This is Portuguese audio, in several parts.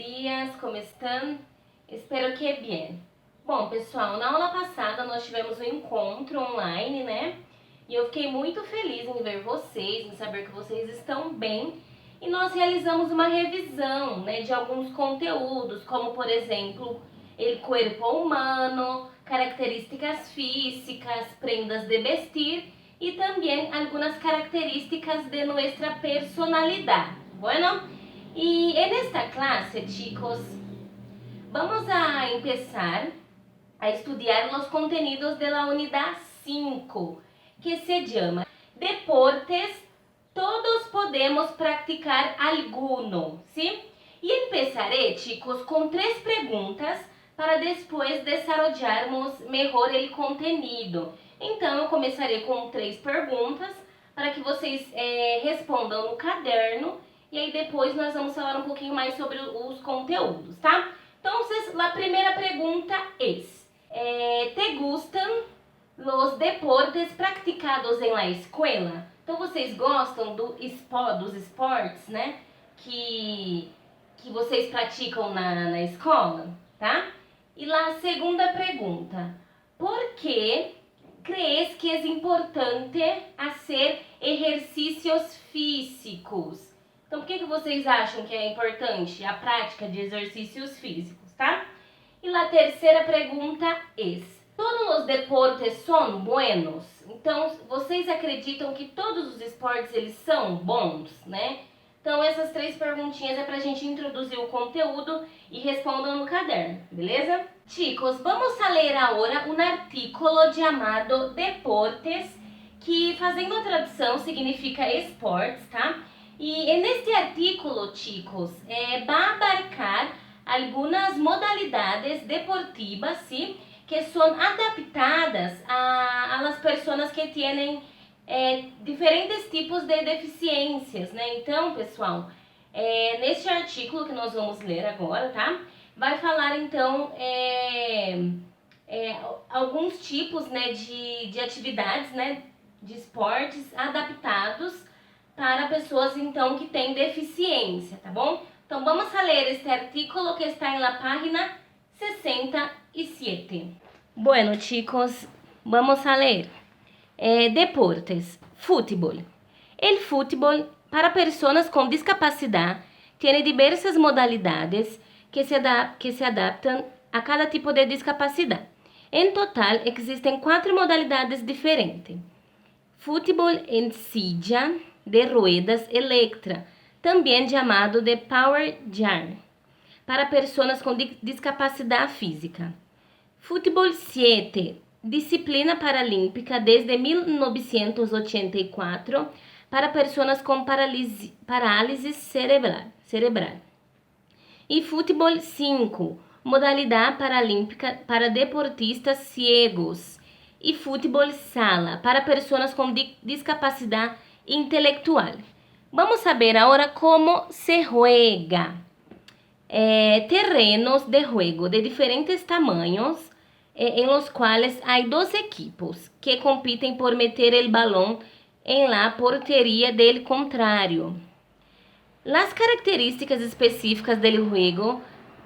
dias, como estão? Espero que bem. Bom, pessoal, na aula passada nós tivemos um encontro online, né? E eu fiquei muito feliz em ver vocês, em saber que vocês estão bem. E nós realizamos uma revisão, né, de alguns conteúdos, como, por exemplo, o corpo humano, características físicas, prendas de vestir y también algunas características de nuestra personalidad. Bueno, y en esta clase, chicos, vamos a empezar a estudiar los contenidos de la unidad 5, que se llama Deportes, todos podemos practicar alguno, ¿sí? Y empezaré, chicos, con 3 preguntas para después desarrollarmos mejor el contenido. Então, eu começarei com 3 perguntas para que vocês respondam no caderno e aí depois nós vamos falar um pouquinho mais sobre os conteúdos, tá? Então, a primeira pergunta é: ¿te gustan los deportes practicados en la escuela? Então, vocês gostam dos esportes, né? Que vocês praticam na escola, tá? E a segunda pergunta: ¿por qué crees que es importante hacer exercícios físicos? Então, por que vocês acham que é importante a prática de exercícios físicos, tá? E a terceira pergunta é: ¿todos os deportes são buenos? Então, vocês acreditam que todos os esportes eles são bons, né? Então, essas 3 perguntinhas é pra gente introduzir o conteúdo e respondam no caderno, beleza? Chicos, vamos a ler agora um artículo chamado Deportes, que fazendo a tradução significa esportes, tá? E neste artículo, chicos, vai abarcar algumas modalidades deportivas, ¿sí? Que são adaptadas a las personas que têm diferentes tipos de deficiências, né? Então, pessoal, neste artículo que nós vamos ler agora, tá? Vai falar, então, alguns tipos, né, de atividades, né, de esportes adaptados para pessoas, então, que têm deficiência, tá bom? Então, vamos a ler este artículo que está na página 67. Bueno, chicos, vamos a ler. Deportes. Fútbol. El fútbol, para personas com discapacidade, tem diversas modalidades que se adaptam a cada tipo de discapacidade. Em total, existem 4 modalidades diferentes. Fútbol em silla de ruedas electra, também chamado de power jar, para pessoas com discapacidade física. Fútbol 7, disciplina paralímpica desde 1984 para pessoas com parálise cerebral. E Fútbol 5, modalidade paralímpica para deportistas ciegos. E Fútbol sala, para pessoas com discapacidade intelectual. Vamos saber agora como se juega. Terrenos de juego de diferentes tamanhos, em los cuales hay 2 equipos que compiten por meter el balón en la portería del contrario. Las características específicas del juego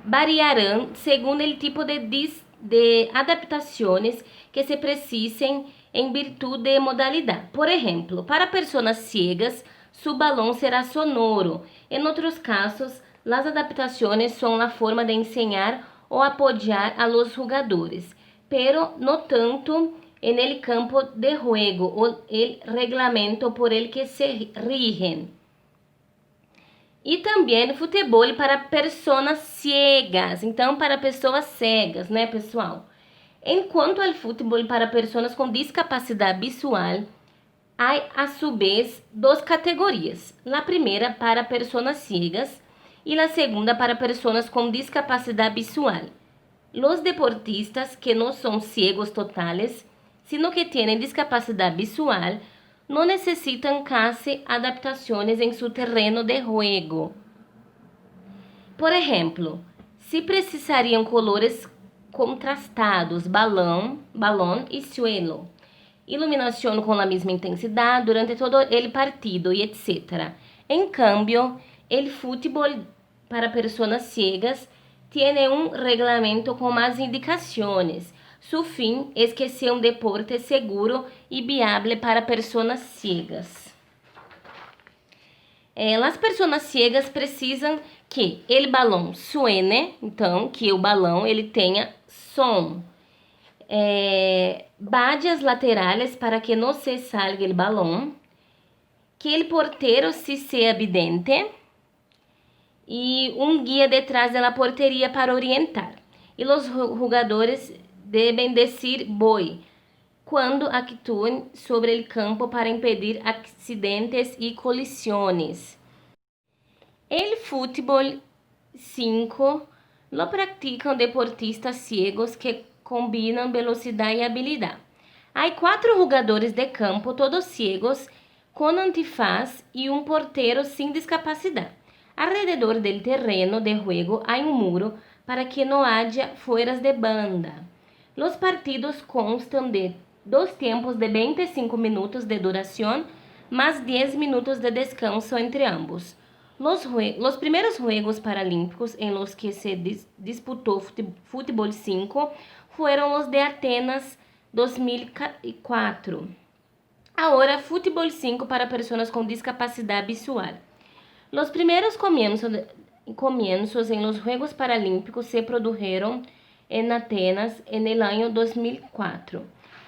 variarán según el tipo de adaptaciones que se precisen en virtud de modalidad. Por ejemplo, para personas ciegas, su balón será sonoro. En otros casos, las adaptaciones son la forma de enseñar o apoyar a los jugadores, pero no tanto en el campo de juego o el reglamento por el que se rigen. E também futebol para pessoas ciegas, então para pessoas cegas, né, pessoal? Enquanto ao futebol para pessoas com discapacidade visual, há a su vez 2 categorias. A primeira para pessoas ciegas e a segunda para pessoas com discapacidade visual. Los deportistas que no son ciegos totales, sino que tienen discapacidad visual, no necesitan casi adaptaciones en su terreno de juego. Por ejemplo, si precisarían colores contrastados, balón y suelo, iluminación con la misma intensidad durante todo el partido y etc. En cambio, el fútbol para personas ciegas tiene un reglamento con más indicaciones. Su fin es que sea un deporte seguro y viable para personas ciegas. As pessoas ciegas precisam que o balão suene, então que o balão ele tenha som. Vallas laterales para que não se salga o balão, que o portero se sea vidente e um guia detrás da porteria para orientar. E os jogadores devem decir boi quando actuem sobre o campo para impedir acidentes e colisiones. El fútbol 5 lo practican deportistas ciegos que combinam velocidade e habilidade. Há 4 jogadores de campo, todos ciegos, com antifaz e um porteiro sem discapacidade. Alrededor del terreno de juego há um muro para que não haja fueras de banda. Los partidos constam de 2 tempos de 25 minutos de duração, mais 10 minutos de descanso entre ambos. Los primeros Juegos Paralímpicos en los que se disputó Fútbol 5 fueron los de Atenas 2004. Ahora, Fútbol 5 para personas con discapacidad visual. Los primeros comienzos en los Juegos Paralímpicos se produjeron en Atenas en el año 2004.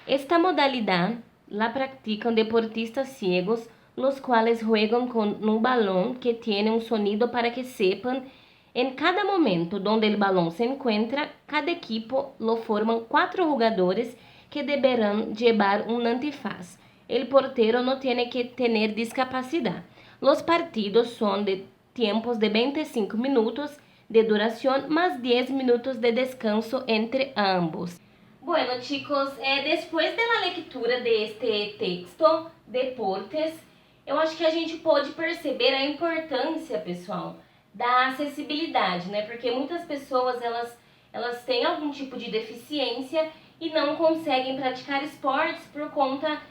Esta modalidad la practican deportistas ciegos, los cuales juegan con un balón que tiene un sonido para que sepan en cada momento donde el balón se encuentra. Cada equipo lo forman 4 jugadores que deberán llevar un antifaz. El portero no tiene que tener discapacidad. Los partidos son de tiempos de 25 minutos de duración más 10 minutos de descanso entre ambos. Bueno, chicos, después de la lectura de este texto, Deportes, eu acho que a gente pode perceber a importância, pessoal, da acessibilidade, né? Porque muitas pessoas, elas têm algum tipo de deficiência e não conseguem praticar esportes por conta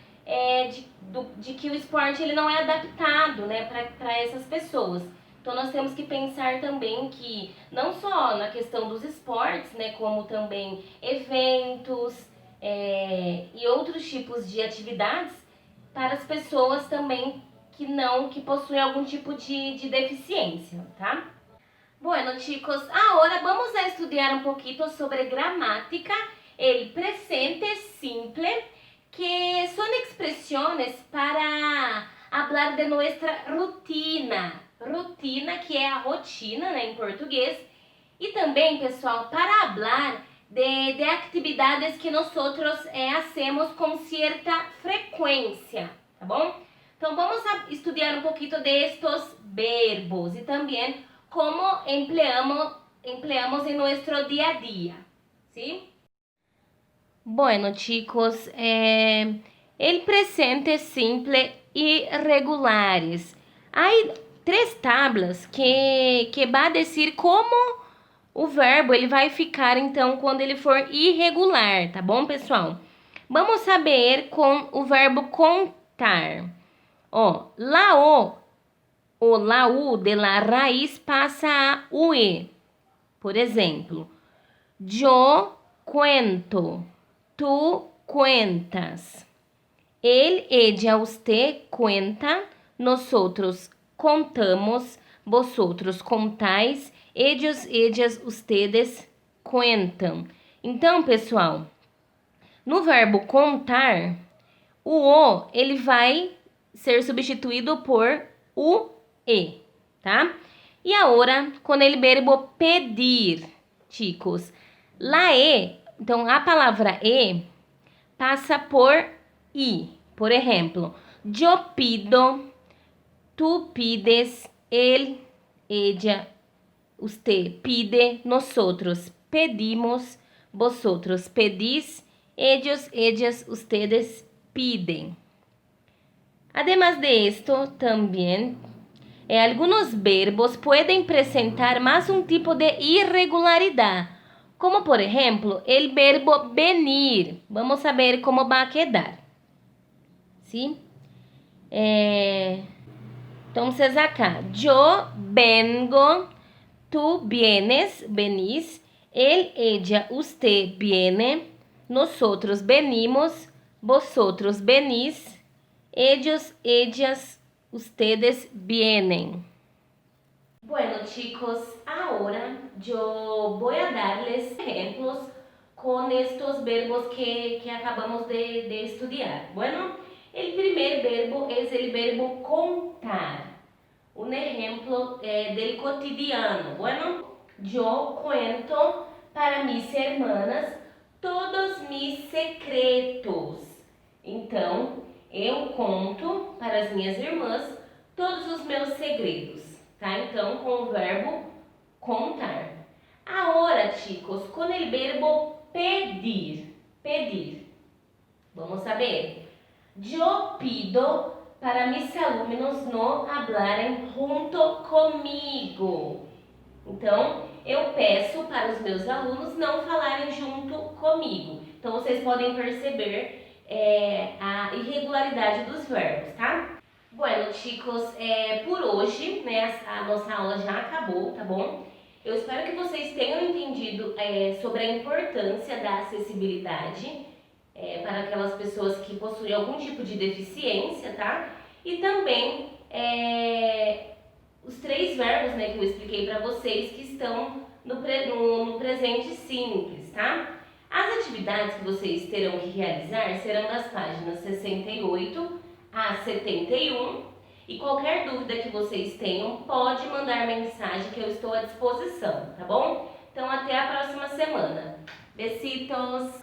de que o esporte ele não é adaptado, né, para essas pessoas. Então, nós temos que pensar também que, não só na questão dos esportes, né, como também eventos e outros tipos de atividades para as pessoas também que possuem algum tipo de deficiência, tá? Bueno, chicos, agora vamos a estudar um pouquinho sobre gramática, el presente simple, que são expressões para hablar de nossa rutina. Rutina, que é a rotina, né, em português. E também, pessoal, para hablar de atividades que nós hacemos com certa frequência, tá bom? Então, vamos a estudar um pouquinho de estos verbos e também como empleamos em nosso dia a dia, ¿sí? Bueno, chicos, el presente simple y regulares. Hay 3 tablas que vai dizer como o verbo ele vai ficar, então, quando ele for irregular, tá bom, pessoal? Vamos saber com o verbo contar. Ó, o la U de la raiz passa a UE. Por exemplo, yo cuento, tú cuentas. Él, ella, usted cuenta, nosotros contamos, vosotros contáis, ellos, ellas, ustedes cuentam. Então, pessoal, no verbo contar, o ele vai ser substituído por o e, tá? E agora, com o verbo pedir, chicos, la e, então a palavra e passa por i. Por exemplo, yo pido, tú pides, él, ella, usted pide, nosotros pedimos, vosotros pedís, ellos, ellas, ustedes piden. Además de esto, también algunos verbos pueden presentar más un tipo de irregularidad, como por ejemplo el verbo venir. Vamos a ver cómo va a quedar, ¿sí? Entonces acá, yo vengo tu vienes, venís, él, ella, usted viene, nosotros venimos, vosotros venís, ellos, ellas, ustedes vienen. Bueno, chicos, ahora yo voy a darles ejemplos con estos verbos que acabamos de estudiar. Bueno, el primer verbo es el verbo contar. Un ejemplo del cotidiano. Bueno, yo cuento para mis hermanas todos mis secretos. Então, eu conto para as minhas irmãs todos os meus segredos, tá? Então, com o verbo contar. Agora, chicos, com o verbo pedir. Pedir. Vamos saber? Yo pido para mis alumnos não hablarem junto comigo. Então, eu peço para os meus alunos não falarem junto comigo. Então, vocês podem perceber a irregularidade dos verbos, tá? Bueno, chicos, por hoje, né, a nossa aula já acabou, tá bom? Eu espero que vocês tenham entendido sobre a importância da acessibilidade para aquelas pessoas que possuem algum tipo de deficiência, tá? E também os 3 verbos, né, que eu expliquei para vocês que estão no presente simples, tá? As atividades que vocês terão que realizar serão das páginas 68 a 71 e qualquer dúvida que vocês tenham pode mandar mensagem que eu estou à disposição, tá bom? Então até a próxima semana. Besitos!